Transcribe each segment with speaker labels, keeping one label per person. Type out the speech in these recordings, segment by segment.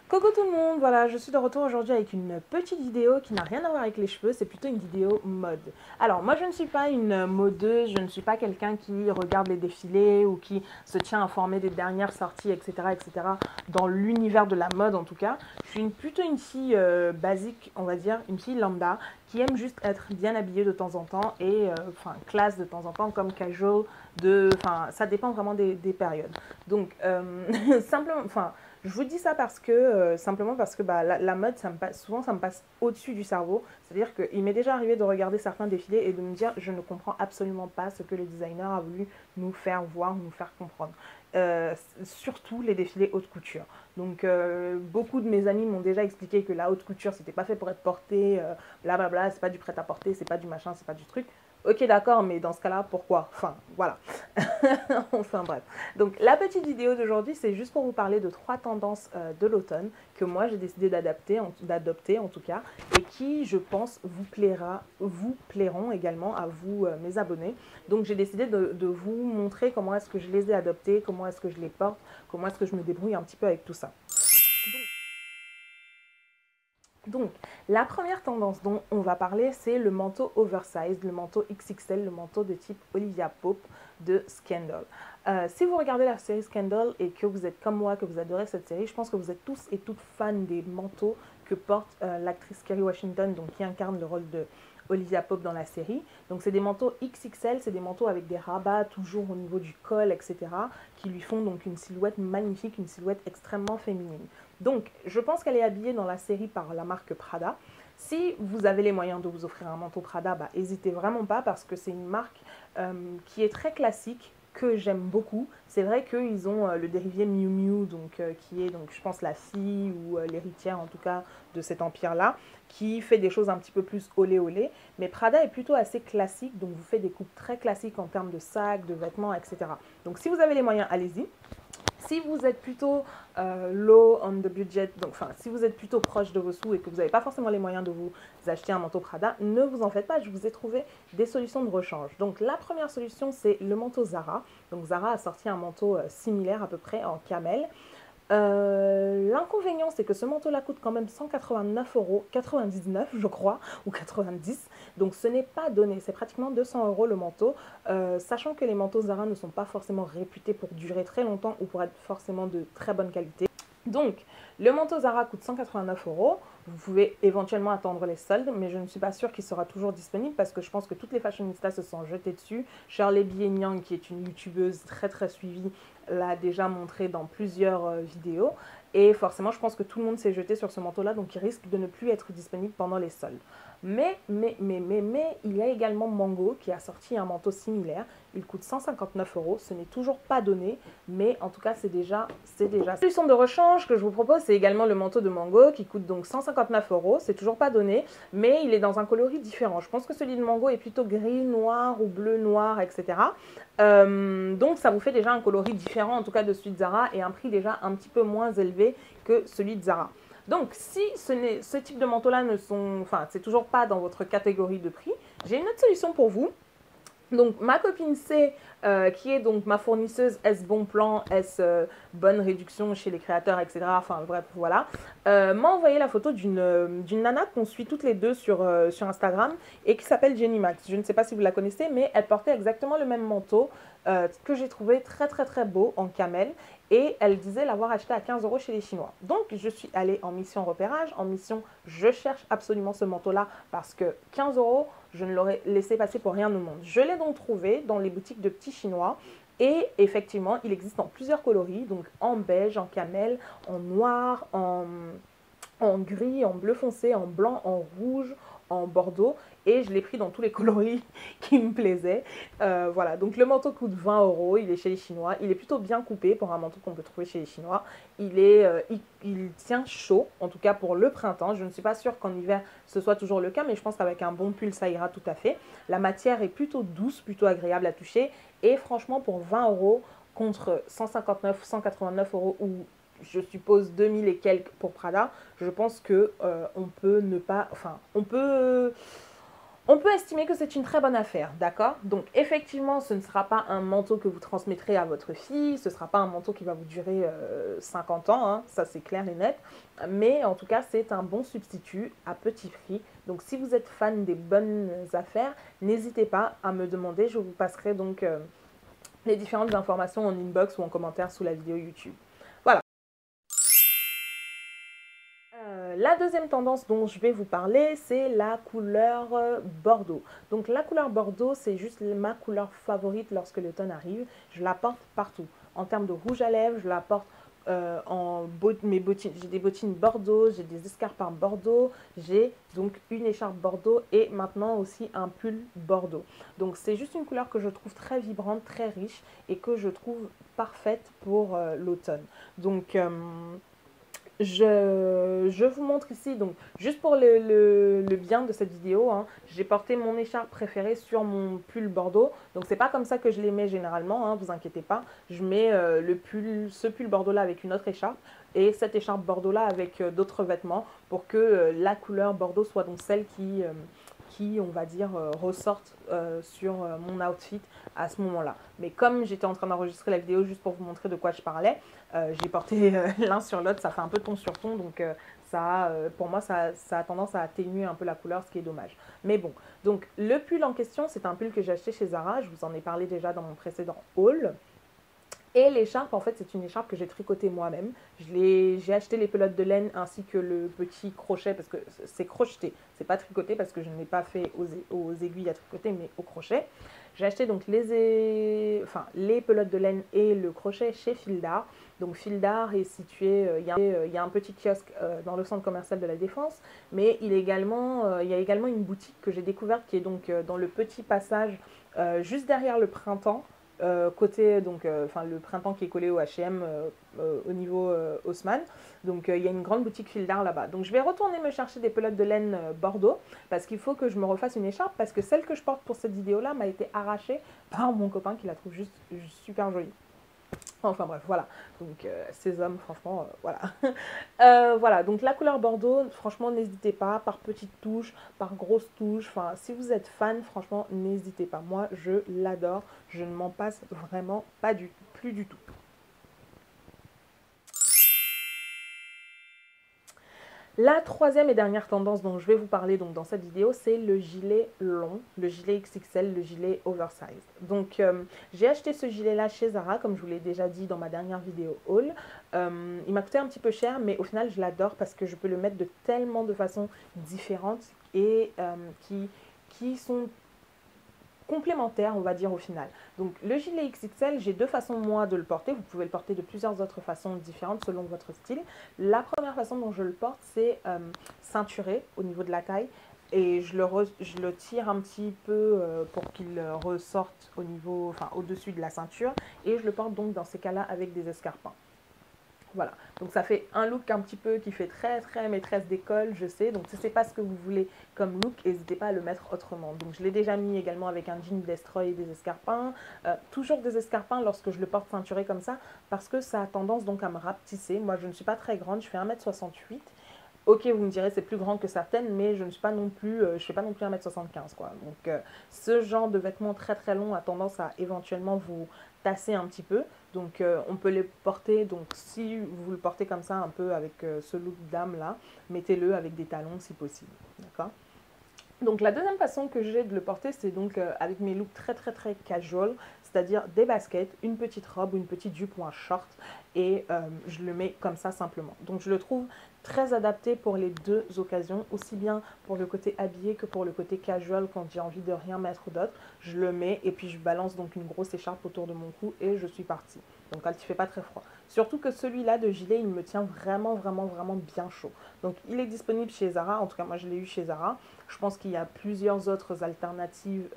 Speaker 1: Coucou tout le monde, voilà, je suis de retour aujourd'hui avec une petite vidéo qui n'a rien à voir avec les cheveux, c'est plutôt une vidéo mode. Alors moi je ne suis pas une modeuse, je ne suis pas quelqu'un qui regarde les défilés ou qui se tient informé des dernières sorties, etc. dans l'univers de la mode en tout cas. Je suis plutôt une fille basique, on va dire, une fille lambda qui aime juste être bien habillée de temps en temps et classe de temps en temps comme casual, ça dépend vraiment des périodes. Donc simplement, je vous dis ça parce que, simplement parce que la mode, souvent, ça me passe au-dessus du cerveau. C'est-à-dire qu'il m'est déjà arrivé de regarder certains défilés et de me dire, je ne comprends absolument pas ce que le designer a voulu nous faire voir, nous faire comprendre. Surtout les défilés haute couture. Donc, beaucoup de mes amis m'ont déjà expliqué que la haute couture, c'était pas fait pour être porté, blablabla, c'est pas du prêt-à-porter, c'est pas du machin, c'est pas du truc. Ok, d'accord, mais dans ce cas-là, pourquoi? Enfin, voilà. Enfin bref. Donc la petite vidéo d'aujourd'hui, c'est juste pour vous parler de 3 tendances de l'automne que moi j'ai décidé d'adopter en tout cas, et qui, je pense, vous plairont également à vous, mes abonnés. Donc j'ai décidé de vous montrer comment est-ce que je les ai adoptées, comment est-ce que je les porte, comment est-ce que je me débrouille un petit peu avec tout ça. Donc, la première tendance dont on va parler, c'est le manteau oversize, le manteau XXL, le manteau de type Olivia Pope de Scandal. Si vous regardez la série Scandal et que vous êtes comme moi, que vous adorez cette série, je pense que vous êtes tous et toutes fans des manteaux que porte l'actrice Kerry Washington, donc qui incarne le rôle de Olivia Pope dans la série. Donc c'est des manteaux XXL, c'est des manteaux avec des rabats toujours au niveau du col, etc., qui lui font donc une silhouette magnifique, une silhouette extrêmement féminine. Donc je pense qu'elle est habillée dans la série par la marque Prada. Si vous avez les moyens de vous offrir un manteau Prada, n'hésitez vraiment pas parce que c'est une marque qui est très classique, que j'aime beaucoup. C'est vrai qu'ils ont le dérivé Miu Miu, donc, qui est, donc, je pense, la fille ou l'héritière, en tout cas, de cet empire-là, qui fait des choses un petit peu plus olé olé. Mais Prada est plutôt assez classique, donc vous faites des coupes très classiques en termes de sacs, de vêtements, etc. Donc si vous avez les moyens, allez-y. Si vous êtes plutôt low on the budget, donc si vous êtes plutôt proche de vos sous et que vous n'avez pas forcément les moyens de vous acheter un manteau Prada, ne vous en faites pas, je vous ai trouvé des solutions de rechange. Donc la première solution, c'est le manteau Zara. Donc Zara a sorti un manteau similaire à peu près en camel. L'inconvénient, c'est que ce manteau-là coûte quand même 189,99 € je crois, ou 90. Donc ce n'est pas donné, c'est pratiquement 200 € le manteau, sachant que les manteaux Zara ne sont pas forcément réputés pour durer très longtemps ou pour être forcément de très bonne qualité. Donc, le manteau Zara coûte 189 €. Vous pouvez éventuellement attendre les soldes, mais je ne suis pas sûre qu'il sera toujours disponible parce que je pense que toutes les fashionistas se sont jetées dessus. Shirley Bieniang, qui est une youtubeuse très très suivie, l'a déjà montré dans plusieurs vidéos. Et forcément, je pense que tout le monde s'est jeté sur ce manteau-là, donc il risque de ne plus être disponible pendant les soldes. Mais, il y a également Mango qui a sorti un manteau similaire. Il coûte 159 €. Ce n'est toujours pas donné, mais en tout cas, c'est déjà. La solution de rechange que je vous propose, c'est également le manteau de Mango qui coûte donc 159 €. C'est toujours pas donné, mais il est dans un coloris différent. Je pense que celui de Mango est plutôt gris, noir ou bleu, noir, etc. Donc, ça vous fait déjà un coloris différent, en tout cas de celui de Zara, et un prix déjà un petit peu moins élevé que celui de Zara. Donc, si ce type de manteau-là c'est toujours pas dans votre catégorie de prix, j'ai une autre solution pour vous. Donc, ma copine C, qui est donc ma fournisseuse S Bon Plan, S Bonne Réduction chez les créateurs, etc. Enfin, bref, voilà. M'a envoyé la photo d'une nana qu'on suit toutes les deux sur Instagram et qui s'appelle Jenny Max. Je ne sais pas si vous la connaissez, mais elle portait exactement le même manteau que j'ai trouvé très, très, très beau en camel. Et elle disait l'avoir acheté à 15 € chez les Chinois. Donc, je suis allée en mission repérage, en mission je cherche absolument ce manteau-là parce que 15 €, je ne l'aurais laissé passer pour rien au monde. Je l'ai donc trouvé dans les boutiques de petits Chinois. Et effectivement, il existe en plusieurs coloris, donc en beige, en camel, en noir, en gris, en bleu foncé, en blanc, en rouge, en bordeaux. Et je l'ai pris dans tous les coloris qui me plaisaient. Voilà, donc le manteau coûte 20 €, il est chez les Chinois. Il est plutôt bien coupé pour un manteau qu'on peut trouver chez les Chinois. Il tient chaud, en tout cas pour le printemps. Je ne suis pas sûre qu'en hiver ce soit toujours le cas, mais je pense qu'avec un bon pull, ça ira tout à fait. La matière est plutôt douce, plutôt agréable à toucher. Et franchement, pour 20 € contre 159, 189 € ou je suppose 2000 et quelques pour Prada, je pense que on peut ne pas, On peut estimer que c'est une très bonne affaire, d'accord? Donc effectivement, ce ne sera pas un manteau que vous transmettrez à votre fille, ce ne sera pas un manteau qui va vous durer 50 ans, hein, ça c'est clair et net, mais en tout cas c'est un bon substitut à petit prix. Donc si vous êtes fan des bonnes affaires, n'hésitez pas à me demander, je vous passerai donc les différentes informations en inbox ou en commentaire sous la vidéo YouTube. Voilà. La deuxième tendance dont je vais vous parler, c'est la couleur bordeaux. Donc la couleur bordeaux, c'est juste ma couleur favorite lorsque l'automne arrive. Je la porte partout. En termes de rouge à lèvres, je la porte mes bottines. J'ai des bottines bordeaux, j'ai des escarpins bordeaux, j'ai donc une écharpe bordeaux et maintenant aussi un pull bordeaux. Donc c'est juste une couleur que je trouve très vibrante, très riche et que je trouve parfaite pour l'automne. Donc je vous montre ici, donc juste pour le bien de cette vidéo, hein, j'ai porté mon écharpe préférée sur mon pull bordeaux. Donc c'est pas comme ça que je les mets généralement, hein, vous inquiétez pas. Je mets ce pull bordeaux là avec une autre écharpe et cette écharpe bordeaux là avec d'autres vêtements pour que la couleur bordeaux soit donc celle qui on va dire, ressortent sur mon outfit à ce moment-là. Mais comme j'étais en train d'enregistrer la vidéo juste pour vous montrer de quoi je parlais, j'ai porté l'un sur l'autre, ça fait un peu ton sur ton, donc pour moi, ça a tendance à atténuer un peu la couleur, ce qui est dommage. Mais bon, donc le pull en question, c'est un pull que j'ai acheté chez Zara, je vous en ai parlé déjà dans mon précédent haul. Et l'écharpe, en fait, c'est une écharpe que j'ai tricotée moi-même. J'ai acheté les pelotes de laine ainsi que le petit crochet parce que c'est crocheté. C'est pas tricoté parce que je ne l'ai pas fait aux aiguilles à tricoter, mais au crochet. J'ai acheté donc les pelotes de laine et le crochet chez Fil d'Art. Donc Fil d'Art est situé, il y a un petit kiosque dans le centre commercial de la Défense, mais il y a également une boutique que j'ai découverte qui est donc dans le petit passage juste derrière le printemps. Côté donc le printemps qui est collé au H&M au niveau Haussmann. Donc il y a une grande boutique Fil d'Art là-bas. Donc je vais retourner me chercher des pelotes de laine bordeaux parce qu'il faut que je me refasse une écharpe parce que celle que je porte pour cette vidéo là m'a été arrachée par mon copain qui la trouve juste super jolie. Enfin bref, voilà. Donc ces hommes, franchement, voilà. Voilà, donc la couleur bordeaux, franchement, n'hésitez pas, par petites touches, par grosses touches. Enfin, si vous êtes fan, franchement, n'hésitez pas. Moi, je l'adore. Je ne m'en passe vraiment plus du tout. La troisième et dernière tendance dont je vais vous parler donc, dans cette vidéo, c'est le gilet long, le gilet XXL, le gilet oversized. Donc j'ai acheté ce gilet-là chez Zara, comme je vous l'ai déjà dit dans ma dernière vidéo haul. Il m'a coûté un petit peu cher, mais au final je l'adore parce que je peux le mettre de tellement de façons différentes et qui sont complémentaires, on va dire, au final. Donc le gilet XXL, j'ai deux façons moi de le porter. Vous pouvez le porter de plusieurs autres façons différentes selon votre style. La première façon dont je le porte, c'est ceinturé au niveau de la taille. Et je le tire un petit peu pour qu'il ressorte au-dessus de la ceinture. Et je le porte donc dans ces cas-là avec des escarpins. Voilà, donc ça fait un look un petit peu qui fait très maîtresse d'école, je sais. Donc si ce n'est pas ce que vous voulez comme look, n'hésitez pas à le mettre autrement. Donc je l'ai déjà mis également avec un jean Destroy et des escarpins. Toujours des escarpins lorsque je le porte ceinturé comme ça, parce que ça a tendance donc à me rapetisser. Moi je ne suis pas très grande, je fais 1m68. Ok, vous me direz c'est plus grand que certaines, mais je ne suis pas non plus, je fais pas non plus 1m75 quoi. Donc ce genre de vêtements très long a tendance à éventuellement vous tasser un petit peu. Donc on peut les porter, donc si vous le portez comme ça un peu avec ce look dame là, mettez-le avec des talons si possible, d'accord? Donc la deuxième façon que j'ai de le porter, c'est donc avec mes looks très casual, c'est-à-dire des baskets, une petite robe ou une petite jupe ou un short, et je le mets comme ça simplement. Donc je le trouve très adapté pour les deux occasions, aussi bien pour le côté habillé que pour le côté casual quand j'ai envie de rien mettre d'autre. Je le mets et puis je balance donc une grosse écharpe autour de mon cou et je suis partie. Donc quand il ne fait pas très froid. Surtout que celui-là de gilet, il me tient vraiment bien chaud. Donc il est disponible chez Zara, en tout cas moi je l'ai eu chez Zara. Je pense qu'il y a plusieurs autres alternatives,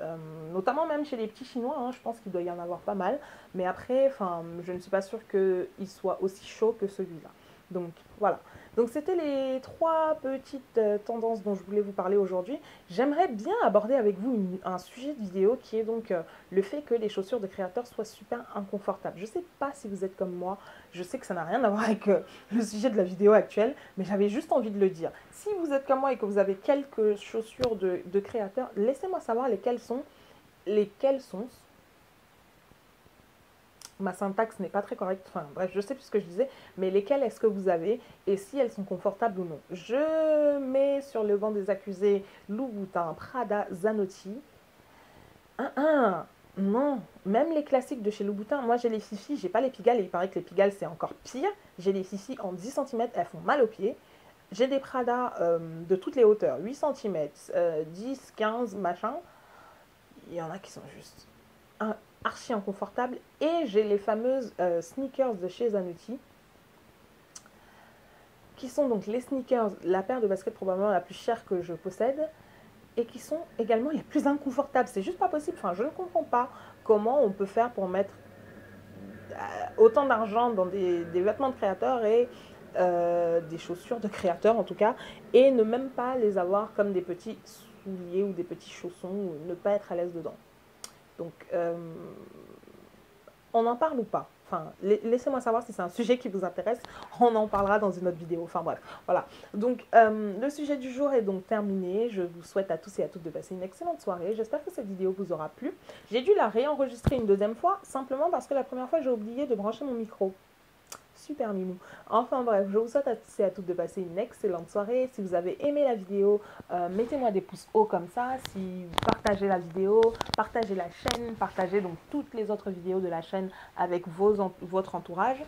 Speaker 1: notamment même chez les petits chinois, hein, je pense qu'il doit y en avoir pas mal. Mais après, je ne suis pas sûre qu'il soit aussi chaud que celui-là. Donc voilà. Donc c'était les trois petites tendances dont je voulais vous parler aujourd'hui. J'aimerais bien aborder avec vous un sujet de vidéo qui est donc le fait que les chaussures de créateurs soient super inconfortables. Je ne sais pas si vous êtes comme moi, je sais que ça n'a rien à voir avec le sujet de la vidéo actuelle, mais j'avais juste envie de le dire. Si vous êtes comme moi et que vous avez quelques chaussures de créateurs, laissez-moi savoir lesquelles sont. Ma syntaxe n'est pas très correcte, enfin bref, je sais plus ce que je disais, mais lesquelles est-ce que vous avez et si elles sont confortables ou non. Je mets sur le banc des accusés Louboutin, Prada, Zanotti. Non, même les classiques de chez Louboutin, moi j'ai les Fifi, j'ai pas les Pigalle et il paraît que les Pigalle c'est encore pire. J'ai les Fifi en 10 cm, elles font mal aux pieds. J'ai des Prada de toutes les hauteurs, 8 cm, 10, 15, machin. Il y en a qui sont juste archi inconfortable. Et j'ai les fameuses sneakers de chez Zanotti, qui sont donc les sneakers, la paire de baskets probablement la plus chère que je possède, et qui sont également les plus inconfortables. C'est juste pas possible. Enfin, je ne comprends pas comment on peut faire pour mettre autant d'argent dans des vêtements de créateurs et des chaussures de créateurs en tout cas, et ne même pas les avoir comme des petits souliers ou des petits chaussons, ou ne pas être à l'aise dedans. Donc, on en parle ou pas? Enfin, laissez-moi savoir si c'est un sujet qui vous intéresse. On en parlera dans une autre vidéo. Enfin bref, voilà. Donc, le sujet du jour est donc terminé. Je vous souhaite à tous et à toutes de passer une excellente soirée. J'espère que cette vidéo vous aura plu. J'ai dû la réenregistrer une deuxième fois, simplement parce que la première fois, j'ai oublié de brancher mon micro. Super mimou. Enfin bref, je vous souhaite à tous et à toutes de passer une excellente soirée. Si vous avez aimé la vidéo, mettez-moi des pouces hauts comme ça. Si vous partagez la vidéo, partagez la chaîne, partagez donc toutes les autres vidéos de la chaîne avec votre entourage.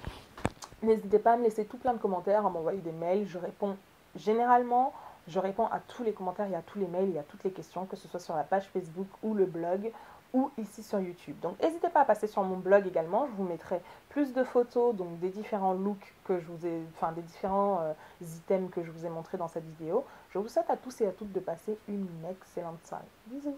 Speaker 1: N'hésitez pas à me laisser tout plein de commentaires, à m'envoyer des mails. Je réponds généralement, je réponds à tous les commentaires, il y a tous les mails, il y a toutes les questions, que ce soit sur la page Facebook ou le blog ou ici sur YouTube. Donc n'hésitez pas à passer sur mon blog également, je vous mettrai plus de photos donc des différents looks que je vous ai, enfin des différents items que je vous ai montrés dans cette vidéo. Je vous souhaite à tous et à toutes de passer une excellente soirée. Bisous.